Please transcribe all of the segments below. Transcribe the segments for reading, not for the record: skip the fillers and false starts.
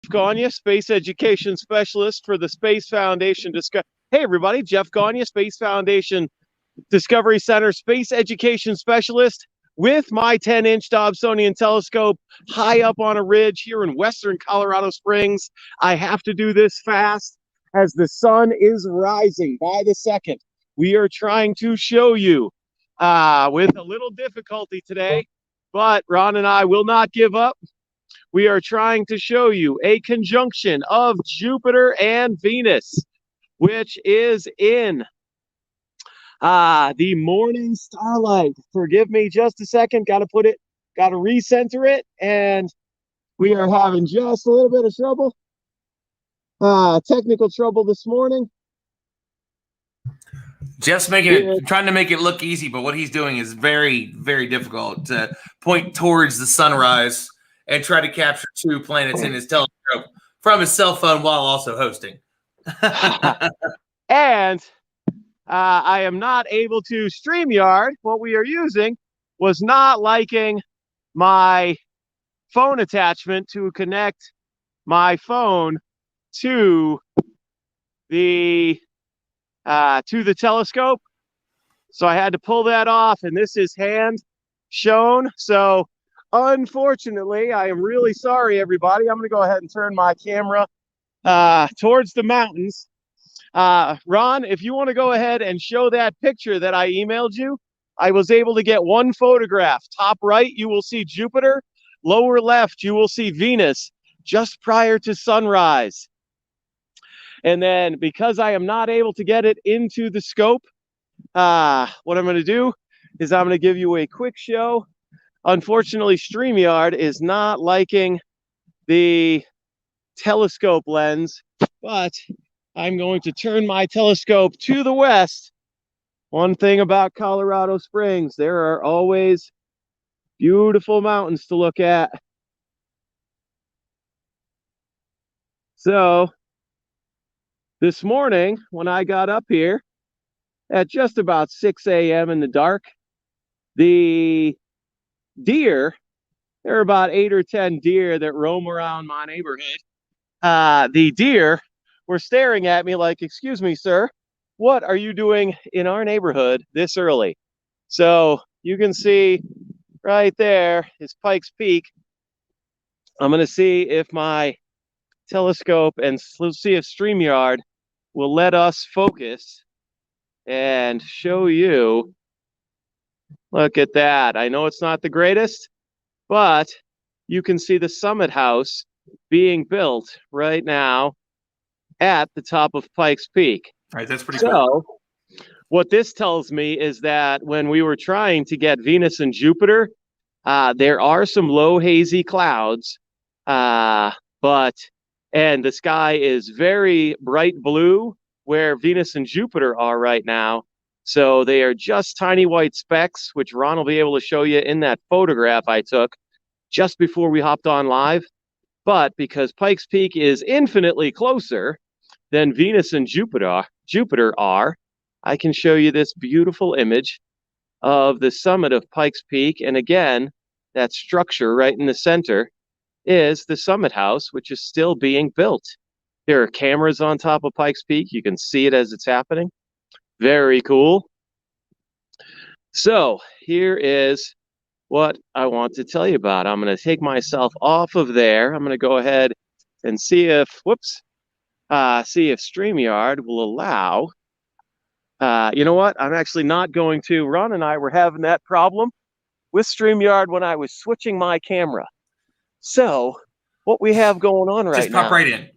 Gonyea, Space Education Specialist for the Space Foundation. Hey, everybody, Jeff Gonyea, Space Foundation Discovery Center Space Education Specialist with my 10-inch Dobsonian telescope high up on a ridge here in western Colorado Springs. I have to do this fast as the sun is rising by the second. We are trying to show you with a little difficulty today, but Ron and I will not give up. We are trying to show you a conjunction of Jupiter and Venus, which is in the morning starlight. Forgive me just a second. Got to recenter it. And we are having just a little bit of trouble. Technical trouble this morning. Jeff's trying to make it look easy, but what he's doing is very, very difficult to point towards the sunrise and try to capture two planets in his telescope from his cell phone while also hosting. And I am not able to StreamYard. What we are using was not liking my phone attachment to connect my phone to the telescope. So I had to pull that off, and this is hand shown. So unfortunately, I am really sorry, everybody. I'm going to go ahead and turn my camera towards the mountains. Ron, if you want to go ahead and show that picture that I emailed you, I was able to get one photograph. Top right, you will see Jupiter. Lower left, you will see Venus just prior to sunrise. And then because I am not able to get it into the scope, what I'm going to do is I'm going to give you a quick show. Unfortunately, StreamYard is not liking the telescope lens, but I'm going to turn my telescope to the west. One thing about Colorado Springs, there are always beautiful mountains to look at. So this morning, when I got up here at just about 6 a.m. in the dark, the deer, there are about 8 or 10 deer that roam around my neighborhood. The deer were staring at me like, "Excuse me, sir, what are you doing in our neighborhood this early?" So you can see right there is Pikes Peak. I'm going to see if my telescope and let's see if StreamYard will let us focus and show you. Look at that. I know it's not the greatest, but you can see the Summit House being built right now at the top of Pikes Peak. All right, that's pretty cool. So what this tells me is that when we were trying to get Venus and Jupiter, there are some low hazy clouds, and the sky is very bright blue where Venus and Jupiter are right now. So they are just tiny white specks, which Ron will be able to show you in that photograph I took just before we hopped on live. But because Pikes Peak is infinitely closer than Venus and Jupiter are, I can show you this beautiful image of the summit of Pikes Peak. And again, that structure right in the center is the Summit House, which is still being built. There are cameras on top of Pikes Peak. You can see it as it's happening. Very cool. So here is what I want to tell you about. I'm going to take myself off of there. I'm going to go ahead and see if, see if StreamYard will allow. You know what? I'm actually not going to. Ron and I were having that problem with StreamYard when I was switching my camera. So what we have going on right now. Just pop right in.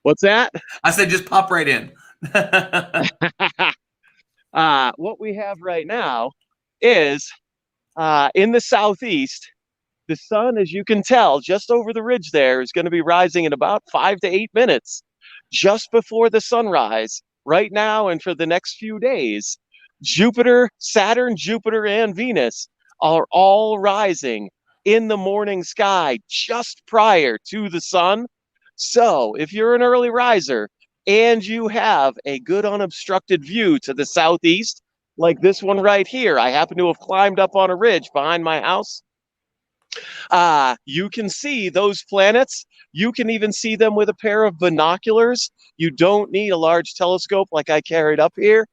What's that? I said just pop right in. What we have right now is in the southeast, the sun, as you can tell, just over the ridge there, is going to be rising in about 5 to 8 minutes, just before the sunrise. Right now and for the next few days, Jupiter, Saturn, Jupiter, and Venus are all rising in the morning sky just prior to the sun. So if you're an early riser and you have a good unobstructed view to the southeast, like this one right here, I happen to have climbed up on a ridge behind my house. You can see those planets. You can even see them with a pair of binoculars. You don't need a large telescope like I carried up here.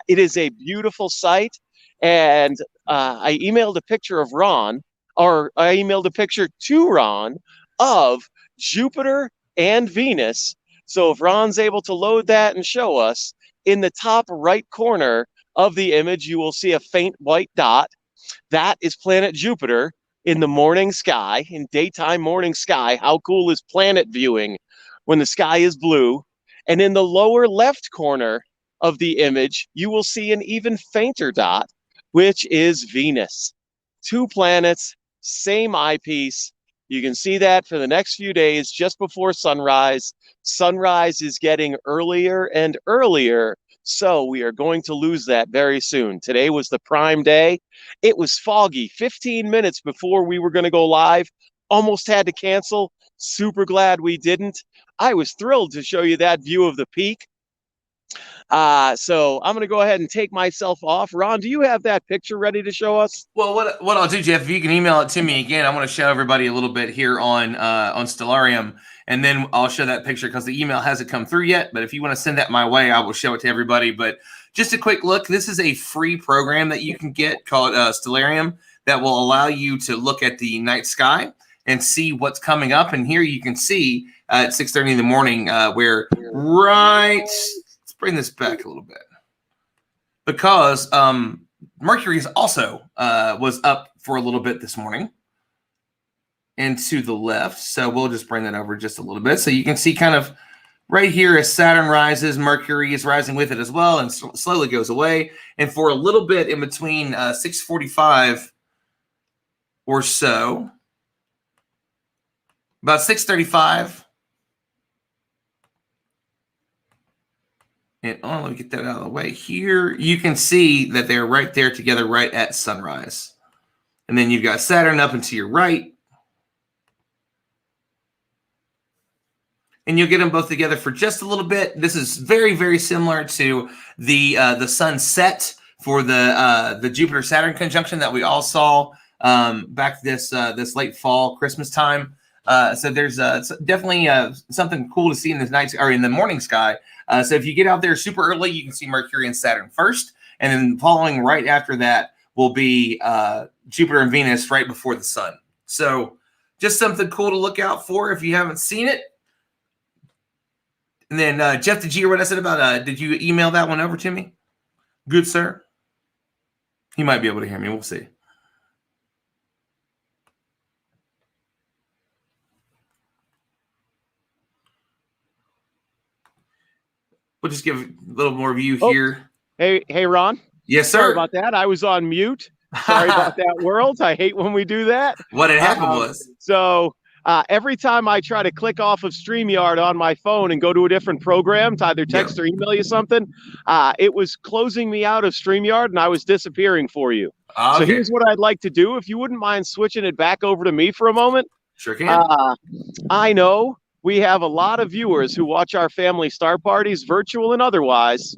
It is a beautiful sight. And I emailed a picture of Ron, or I emailed a picture to Ron of Jupiter and Venus. So if Ron's able to load that and show us, in the top right corner of the image, you will see a faint white dot. That is planet Jupiter in the morning sky, in daytime morning sky. How cool is planet viewing when the sky is blue? And in the lower left corner of the image, you will see an even fainter dot, which is Venus. 2 planets, same eyepiece. You can see that for the next few days just before sunrise. Sunrise is getting earlier and earlier, so we are going to lose that very soon. Today was the prime day. It was foggy 15 minutes before we were going to go live. Almost had to cancel. Super glad we didn't. I was thrilled to show you that view of the peak. So I'm going to go ahead and take myself off. Ron, do you have that picture ready to show us? Well, what I'll do, Jeff, if you can email it to me again, I want to show everybody a little bit here on Stellarium, and then I'll show that picture because the email hasn't come through yet. But if you want to send that my way, I will show it to everybody. But just a quick look, this is a free program that you can get called Stellarium that will allow you to look at the night sky and see what's coming up. And here you can see at 6:30 in the morning where let's bring this back a little bit, because Mercury is also was up for a little bit this morning and to the left. So we'll just bring that over just a little bit. So you can see kind of right here as Saturn rises, Mercury is rising with it as well and slowly goes away. And for a little bit in between 6:45 or so, about 6:35. And let me get that out of the way here. You can see that they're right there together right at sunrise. And then you've got Saturn up and to your right. And you'll get them both together for just a little bit. This is very, very similar to the sunset for the Jupiter-Saturn conjunction that we all saw back this late fall, Christmas time. So there's definitely something cool to see in the night or in the morning sky. So if you get out there super early, you can see Mercury and Saturn first, and then following right after that will be Jupiter and Venus right before the sun. So just something cool to look out for if you haven't seen it. And then Jeff, did you hear what I said about? Did you email that one over to me? Good sir. He might be able to hear me. We'll see. We'll just give a little more view here. Hey, Ron. Yes, sir. Sorry about that. I was on mute. Sorry about that, world. I hate when we do that. What had happened was. So every time I try to click off of StreamYard on my phone and go to a different program to either text or email you something, it was closing me out of StreamYard and I was disappearing for you. Okay. So here's what I'd like to do. If you wouldn't mind switching it back over to me for a moment. Sure can. I know we have a lot of viewers who watch our family star parties, virtual and otherwise,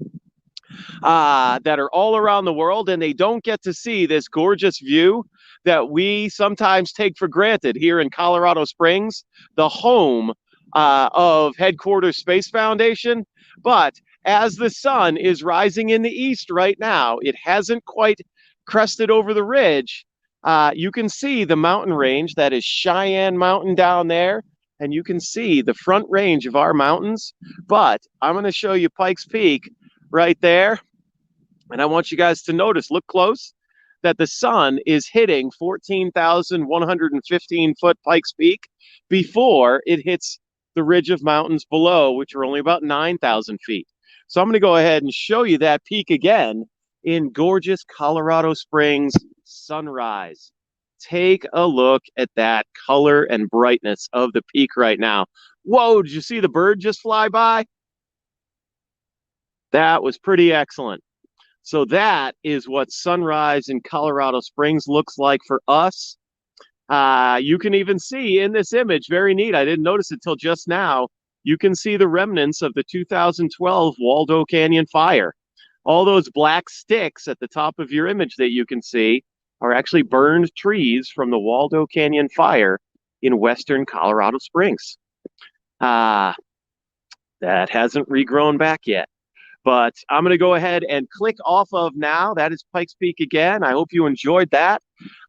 that are all around the world, and they don't get to see this gorgeous view that we sometimes take for granted here in Colorado Springs, the home of Headquarters Space Foundation. But as the sun is rising in the east right now, it hasn't quite crested over the ridge. You can see the mountain range that is Cheyenne Mountain down there. And you can see the front range of our mountains, but I'm going to show you Pikes Peak right there. And I want you guys to notice, look close, that the sun is hitting 14,115 foot Pikes Peak before it hits the ridge of mountains below, which are only about 9,000 feet. So I'm going to go ahead and show you that peak again in gorgeous Colorado Springs sunrise. Take a look at that color and brightness of the peak right now. Whoa, did you see the bird just fly by? That was pretty excellent. So that is what sunrise in Colorado Springs looks like for us. You can even see in this image, very neat, I didn't notice it till just now, you can see the remnants of the 2012 Waldo Canyon fire. All those black sticks at the top of your image that you can see, are actually burned trees from the Waldo Canyon fire in western Colorado Springs. Ah, that hasn't regrown back yet. But I'm going to go ahead and click off of now. That is Pikes Peak again. I hope you enjoyed that.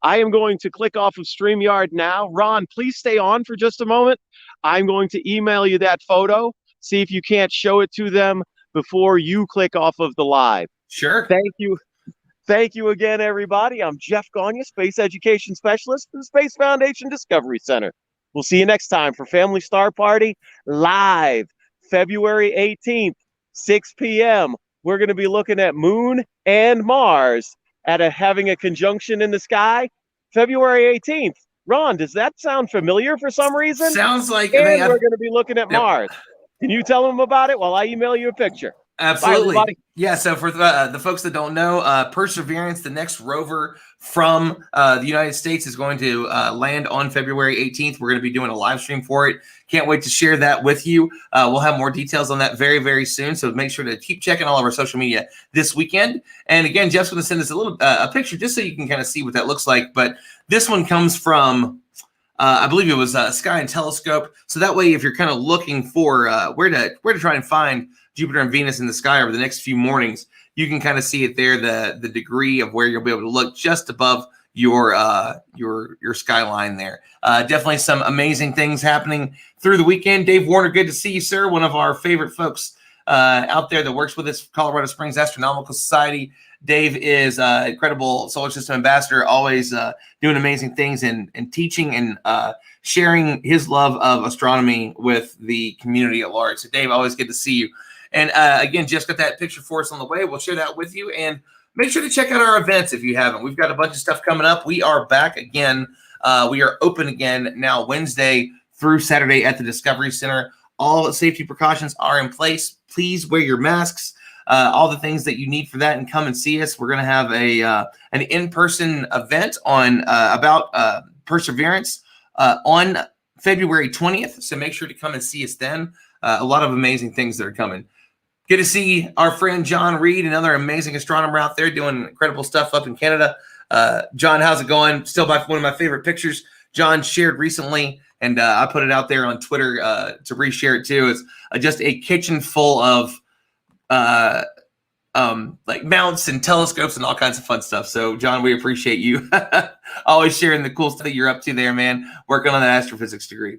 I am going to click off of StreamYard now. Ron, please stay on for just a moment. I'm going to email you that photo. See if you can't show it to them before you click off of the live. Sure. Thank you. Thank you again, everybody. I'm Jeff Gonyea, Space Education Specialist for the Space Foundation Discovery Center. We'll see you next time for Family Star Party live, February 18th. 6 p.m. We're going to be looking at Moon and Mars at having a conjunction in the sky. February 18th. Ron, does that sound familiar for some reason? Sounds like. And we're going to be looking at Mars. Can you tell them about it while I email you a picture? Absolutely. Bye, yeah, so for the folks that don't know, Perseverance, the next rover from the United States, is going to land on February 18th. We're going to be doing a live stream for it. Can't wait to share that with you. We'll have more details on that very, very soon. So make sure to keep checking all of our social media this weekend. And again, Jeff's going to send us a picture just so you can kind of see what that looks like. But this one comes from, I believe it was Sky and Telescope. So that way, if you're kind of looking for where to try and find Jupiter and Venus in the sky over the next few mornings, you can kind of see it there, the degree of where you'll be able to look just above your skyline there. Definitely some amazing things happening through the weekend. Dave Warner, good to see you, sir. One of our favorite folks out there that works with us, Colorado Springs Astronomical Society. Dave is an incredible solar system ambassador, always doing amazing things and teaching and sharing his love of astronomy with the community at large. So Dave, always good to see you. And again, Jeff's got that picture for us on the way. We'll share that with you. And make sure to check out our events if you haven't. We've got a bunch of stuff coming up. We are back again. We are open again now Wednesday through Saturday at the Discovery Center. All safety precautions are in place. Please wear your masks, all the things that you need for that, and come and see us. We're going to have an in-person event on about Perseverance on February 20th. So make sure to come and see us then. A lot of amazing things that are coming. Good to see our friend John Reed, another amazing astronomer out there doing incredible stuff up in Canada. John, how's it going? Still one of my favorite pictures John shared recently, and I put it out there on Twitter to reshare it too. It's just a kitchen full of like mounts and telescopes and all kinds of fun stuff. So, John, we appreciate you always sharing the cool stuff that you're up to there, man, working on that astrophysics degree.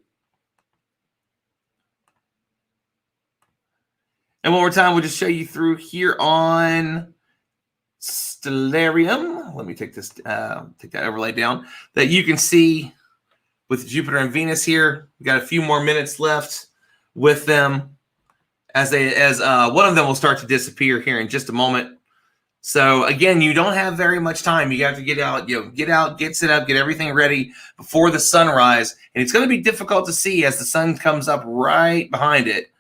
And one more time, we'll just show you through here on Stellarium. Let me take this, take that overlay down, that you can see with Jupiter and Venus here. We got a few more minutes left with them as one of them will start to disappear here in just a moment. So again, you don't have very much time. You have to get out, get set up, get everything ready before the sunrise. And it's going to be difficult to see as the sun comes up right behind it.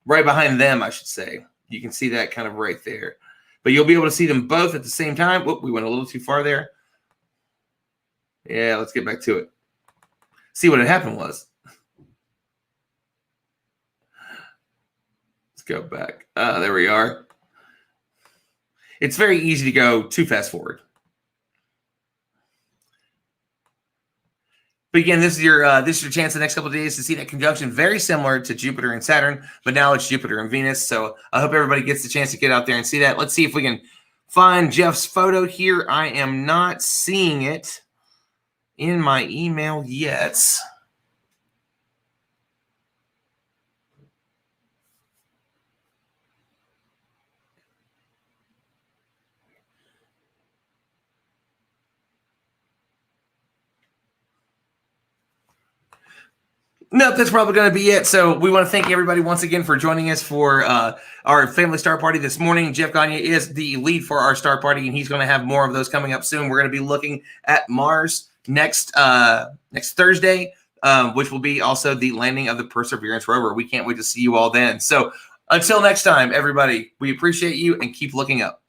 Right behind them, I should say. You can see that kind of right there. But you'll be able to see them both at the same time. Whoop, we went a little too far there. Yeah, let's get back to it. See what had happened was. Let's go back. There we are. It's very easy to go too fast forward. But again, this is your chance the next couple of days to see that conjunction, very similar to Jupiter and Saturn, but now it's Jupiter and Venus. So I hope everybody gets the chance to get out there and see that. Let's see if we can find Jeff's photo here. I am not seeing it in my email yet. Nope, that's probably going to be it. So we want to thank everybody once again for joining us for our Family Star Party this morning. Jeff Gonyea is the lead for our Star Party, and he's going to have more of those coming up soon. We're going to be looking at Mars next Thursday, which will be also the landing of the Perseverance rover. We can't wait to see you all then. So until next time, everybody, we appreciate you and keep looking up.